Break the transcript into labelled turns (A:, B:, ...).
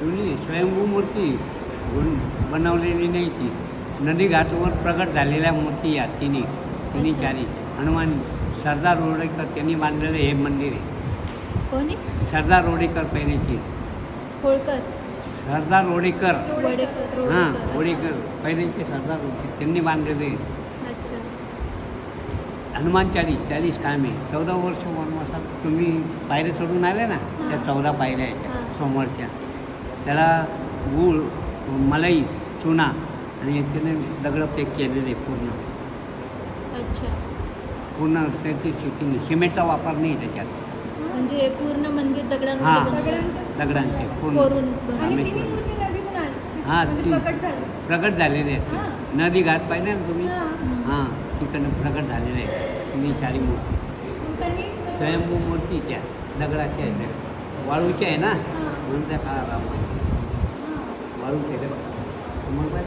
A: जुनी स्वयंभू मूर्ती बनवलेली नाही ती. नदी घाटावर प्रगट झालेल्या मूर्ती या तिन्ही
B: अच्छा.
A: चारी. हनुमान सरदार रोडेकर त्यांनी बांधलेलं हे मंदिर आहे.
B: कोणी?
A: सरदार रोडेकर पहिल्याची.
B: होळकर.
A: सरदार रोडेकर.
B: वडेकर.
A: हां
B: रोडेकर.
A: रोडेकर पहिल्याचे सरदार रोडेकर त्यांनी बांधलेले.
B: अच्छा.
A: हनुमान 40 काम आहे. 14 वर्ष वनवासात तुम्ही पायऱ्या चढून आले ना, त्या 14 पायऱ्या आहेत
B: हां.
A: समोरच्या. त्याला गूळ, मलाई, चुना आणि याच्याने दगडफेक केलेले आहे पूर्ण.
B: अच्छा.
A: त्याची शूटिंग सिमेंटचा वापर नाही त्याच्यात.
B: म्हणजे पूर्ण मंदिर
A: हां
B: दगडांमध्ये बनवलं.
A: दगडांचे पूर्ण.
B: कोरून
C: आणि
B: बनवलं.
C: तिन्ही मूर्ती नदीतून आली.
A: हां
C: म्हणजे
A: ती
C: प्रकट झाली.
A: प्रगट झालेले आहेत.
C: हां.
A: नदी घाट पाहिजे ना तुम्ही.
C: हां.
A: हां तिकडनं प्रगट झालेले आहे तुम्ही चारी मूर्ती.
C: मग त्यांनी
A: स्वयंभू मूर्तीच्या दगडाच्या आहेत. वाळूच्या आहे ना
C: हां.
A: म्हणून त्या काळाला
C: हां.
A: वाळूच्या मग